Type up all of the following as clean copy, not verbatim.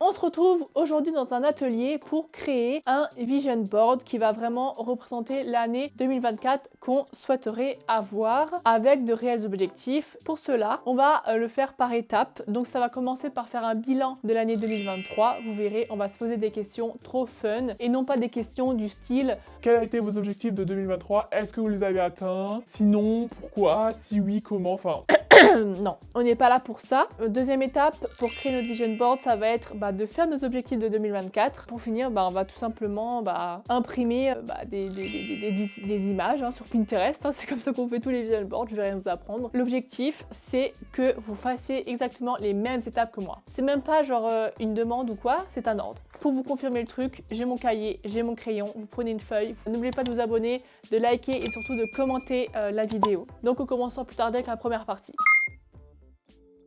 On se retrouve aujourd'hui dans un atelier pour créer un vision board qui va vraiment représenter l'année 2024 qu'on souhaiterait avoir avec de réels objectifs. Pour cela, on va le faire par étapes. Donc ça va commencer par faire un bilan de l'année 2023. Vous verrez, on va se poser des questions trop fun et non pas des questions du style « Quels étaient vos objectifs de 2023 ? Est-ce que vous les avez atteints ? Sinon, pourquoi ? Si oui, comment ?» Enfin... Non, on n'est pas là pour ça. Deuxième étape, pour créer notre vision board, ça va être de faire nos objectifs de 2024. Pour finir, on va tout simplement imprimer des images sur Pinterest. C'est comme ça qu'on fait tous les vision boards, je vais rien vous apprendre. L'objectif, c'est que vous fassiez exactement les mêmes étapes que moi. C'est même pas genre une demande ou quoi, c'est un ordre. Pour vous confirmer le truc, j'ai mon cahier, j'ai mon crayon, vous prenez une feuille. N'oubliez pas de vous abonner, de liker et surtout de commenter la vidéo. Donc on commence sans plus tarder avec la première partie.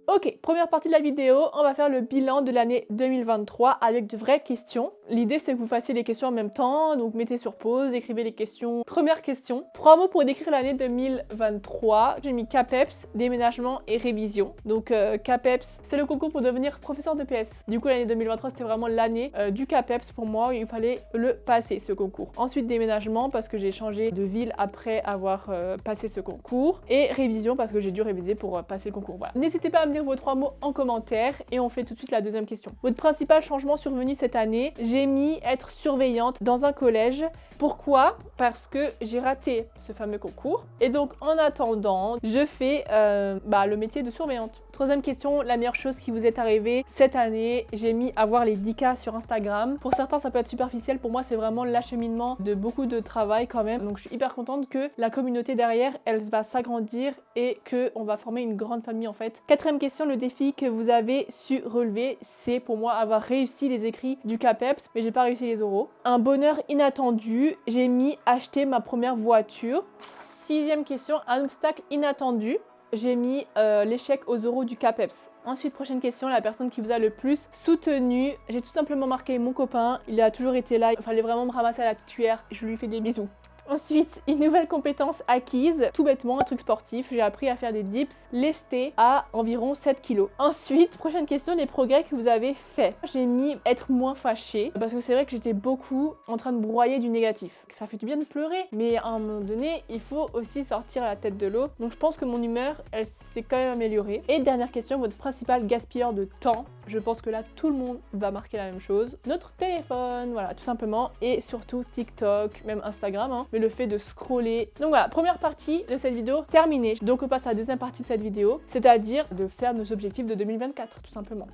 Ok, première partie de la vidéo, on va faire le bilan de l'année 2023 avec de vraies questions. L'idée c'est que vous fassiez les questions en même temps, donc mettez sur pause, écrivez les questions. Première question, 3 mots pour décrire l'année 2023. J'ai mis CAPEPS, déménagement et révision. Donc CAPEPS, c'est le concours pour devenir professeur de PS. Du coup l'année 2023 c'était vraiment l'année du CAPEPS pour moi, il fallait le passer ce concours. Ensuite déménagement parce que j'ai changé de ville après avoir passé ce concours. Et révision parce que j'ai dû réviser pour passer le concours. Voilà. N'hésitez pas à me dire vos 3 mots en commentaire et on fait tout de suite la deuxième question. Votre principal changement survenu cette année, j'ai mis être surveillante dans un collège. Pourquoi ? Parce que j'ai raté ce fameux concours et donc en attendant, je fais le métier de surveillante. Troisième question, la meilleure chose qui vous est arrivée cette année, j'ai mis avoir les 10K sur Instagram. Pour certains, ça peut être superficiel. Pour moi, c'est vraiment l'acheminement de beaucoup de travail quand même. Donc, je suis hyper contente que la communauté derrière, elle va s'agrandir et qu'on va former une grande famille en fait. Quatrième question, le défi que vous avez su relever, c'est pour moi avoir réussi les écrits du CAPEPS, mais j'ai pas réussi les oraux. Un bonheur inattendu, j'ai mis acheter ma première voiture. Sixième question, un obstacle inattendu. J'ai mis l'échec aux oraux du CAPEPS. Ensuite, prochaine question, la personne qui vous a le plus soutenu. J'ai tout simplement marqué mon copain. Il a toujours été là. Il fallait vraiment me ramasser à la petite cuillère. Je lui fais des bisous. Ensuite, une nouvelle compétence acquise, tout bêtement, un truc sportif, j'ai appris à faire des dips lestés à environ 7 kg. Ensuite, prochaine question, les progrès que vous avez faits. J'ai mis être moins fâchée, parce que c'est vrai que j'étais beaucoup en train de broyer du négatif. Ça fait du bien de pleurer, mais à un moment donné, il faut aussi sortir la tête de l'eau. Donc je pense que mon humeur, elle s'est quand même améliorée. Et dernière question, votre principal gaspilleur de temps. Je pense que là, tout le monde va marquer la même chose. Notre téléphone, voilà, tout simplement. Et surtout TikTok, même Instagram, mais le fait de scroller. Donc voilà, première partie de cette vidéo terminée. Donc on passe à la deuxième partie de cette vidéo, c'est-à-dire de faire nos objectifs de 2024, tout simplement.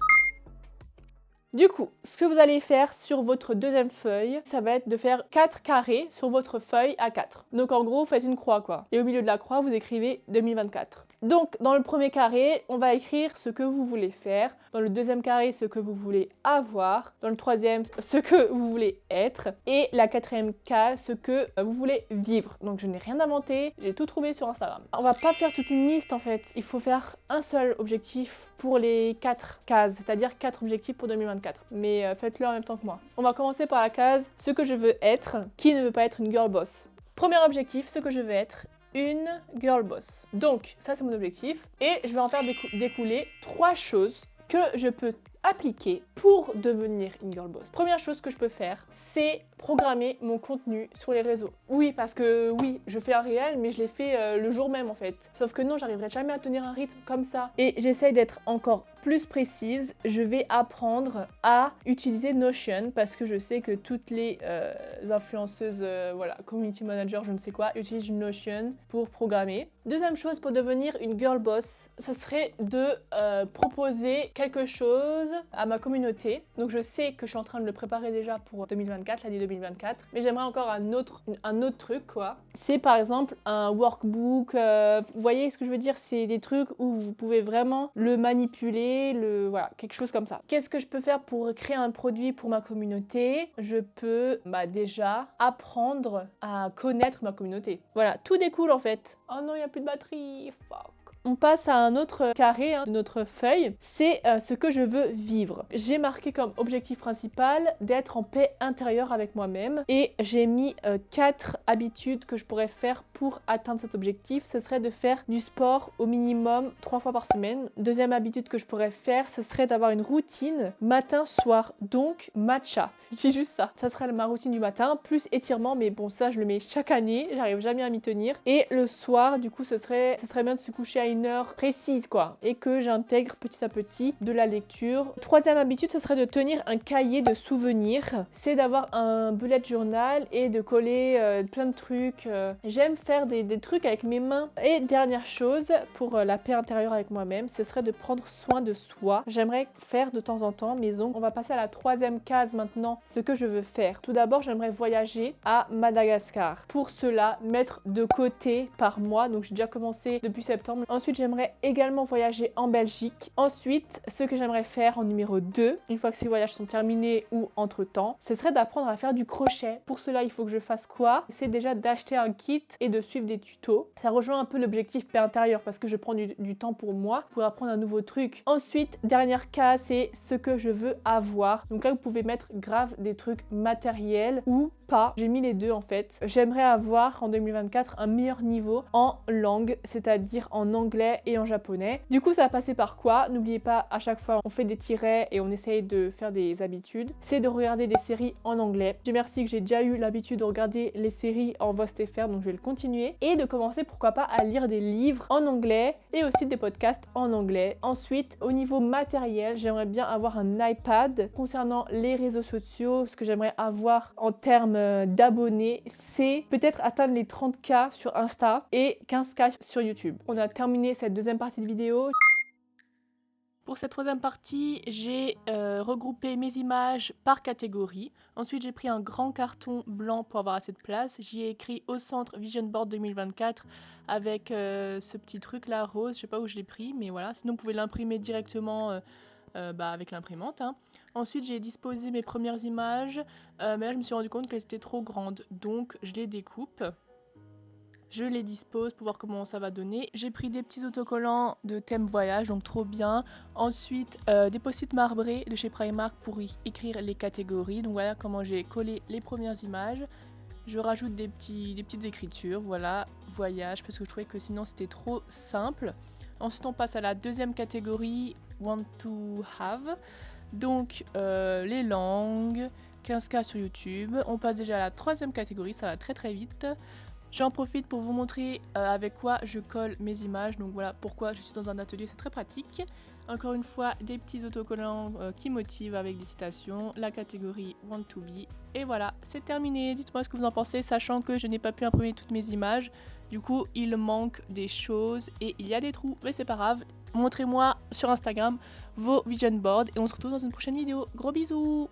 Du coup, ce que vous allez faire sur votre deuxième feuille, ça va être de faire 4 carrés sur votre feuille A4. Donc en gros, vous faites une croix quoi. Et au milieu de la croix, vous écrivez 2024. Donc dans le premier carré, on va écrire ce que vous voulez faire. Dans le deuxième carré, ce que vous voulez avoir. Dans le troisième, ce que vous voulez être. Et la quatrième case, ce que vous voulez vivre. Donc je n'ai rien inventé, j'ai tout trouvé sur Instagram. On va pas faire toute une liste en fait. Il faut faire un seul objectif pour les 4 cases, c'est-à-dire 4 objectifs pour 2024. Mais faites-le en même temps que moi. On va commencer par la case ce que je veux être. Qui ne veut pas être une girl boss ? Premier objectif, ce que je veux être. Une girl boss. Donc, ça c'est mon objectif. Et je vais en faire découler 3 choses que je peux appliquer pour devenir une girl boss. Première chose que je peux faire, c'est programmer mon contenu sur les réseaux. Oui, parce que oui, je fais un réel, mais je l'ai fait le jour même en fait. Sauf que non, j'arriverai jamais à tenir un rythme comme ça. Et j'essaye d'être encore plus précise, je vais apprendre à utiliser Notion parce que je sais que toutes les influenceuses, community manager, je ne sais quoi, utilisent Notion pour programmer. Deuxième chose pour devenir une girl boss, ce serait de proposer quelque chose à ma communauté. Donc je sais que je suis en train de le préparer déjà pour 2024, l'année 2024, mais j'aimerais encore un autre truc quoi. C'est par exemple un workbook, vous voyez ce que je veux dire, c'est des trucs où vous pouvez vraiment le manipuler, quelque chose comme ça. Qu'est-ce que je peux faire pour créer un produit pour ma communauté ? Je peux déjà apprendre à connaître ma communauté. Voilà, tout découle en fait. Oh non, il n'y a plus de batterie, fuck. On passe à un autre carré de notre feuille, c'est ce que je veux vivre. J'ai marqué comme objectif principal d'être en paix intérieure avec moi-même et j'ai mis 4 habitudes que je pourrais faire pour atteindre cet objectif. Ce serait de faire du sport au minimum 3 fois par semaine. Deuxième habitude que je pourrais faire, ce serait d'avoir une routine matin-soir, donc matcha. Je dis juste ça. Ça serait ma routine du matin, plus étirement, mais bon ça je le mets chaque année, j'arrive jamais à m'y tenir. Et le soir, du coup, ce serait bien de se coucher à une heure précise quoi, et que j'intègre petit à petit de la lecture. Troisième habitude, ce serait de tenir un cahier de souvenirs. C'est d'avoir un bullet journal et de coller plein de trucs. J'aime faire des trucs avec mes mains. Et dernière chose, pour la paix intérieure avec moi-même, ce serait de prendre soin de soi. J'aimerais faire de temps en temps mes ongles. On va passer à la troisième case maintenant, ce que je veux faire. Tout d'abord, j'aimerais voyager à Madagascar. Pour cela, mettre de côté par mois, donc j'ai déjà commencé depuis septembre. Ensuite, j'aimerais également voyager en Belgique. Ensuite, ce que j'aimerais faire en numéro 2, une fois que ces voyages sont terminés ou entre-temps, ce serait d'apprendre à faire du crochet. Pour cela, il faut que je fasse quoi? C'est déjà d'acheter un kit et de suivre des tutos. Ça rejoint un peu l'objectif paix intérieure parce que je prends du temps pour moi, pour apprendre un nouveau truc. Ensuite, dernière case, c'est ce que je veux avoir. Donc là, vous pouvez mettre grave des trucs matériels ou pas. J'ai mis les deux en fait. J'aimerais avoir en 2024 un meilleur niveau en langue, c'est-à-dire en anglais et en japonais. Du coup, ça va passer par quoi? N'oubliez pas, à chaque fois, on fait des tirets et on essaye de faire des habitudes. C'est de regarder des séries en anglais. Dieu merci que j'ai déjà eu l'habitude de regarder les séries en VOSTFR, donc je vais le continuer. Et de commencer, pourquoi pas, à lire des livres en anglais et aussi des podcasts en anglais. Ensuite, au niveau matériel, j'aimerais bien avoir un iPad. Concernant les réseaux sociaux, ce que j'aimerais avoir en termes d'abonnés, c'est peut-être atteindre les 30K sur Insta et 15K sur YouTube. On a terminé cette deuxième partie de vidéo. Pour cette troisième partie, j'ai regroupé mes images par catégorie. Ensuite, j'ai pris un grand carton blanc pour avoir assez de place. J'y ai écrit au centre Vision Board 2024 avec ce petit truc là rose. Je sais pas où je l'ai pris, mais voilà. Sinon, vous pouvez l'imprimer directement avec l'imprimante. Ensuite, j'ai disposé mes premières images, mais là, je me suis rendu compte qu'elles étaient trop grandes. Donc, je les découpe. Je les dispose pour voir comment ça va donner. J'ai pris des petits autocollants de thème voyage, donc trop bien. Ensuite, des post-it marbrés de chez Primark pour y écrire les catégories. Donc voilà comment j'ai collé les premières images. Je rajoute des petites écritures, voilà, voyage, parce que je trouvais que sinon c'était trop simple. Ensuite, on passe à la deuxième catégorie, want to have. Donc, les langues, 15K sur YouTube. On passe déjà à la troisième catégorie, ça va très très vite. J'en profite pour vous montrer avec quoi je colle mes images, donc voilà pourquoi je suis dans un atelier, c'est très pratique. Encore une fois, des petits autocollants qui motivent avec des citations, la catégorie Want to be, et voilà, c'est terminé. Dites-moi ce que vous en pensez, sachant que je n'ai pas pu imprimer toutes mes images, du coup il manque des choses et il y a des trous, mais c'est pas grave. Montrez-moi sur Instagram vos vision boards et on se retrouve dans une prochaine vidéo. Gros bisous!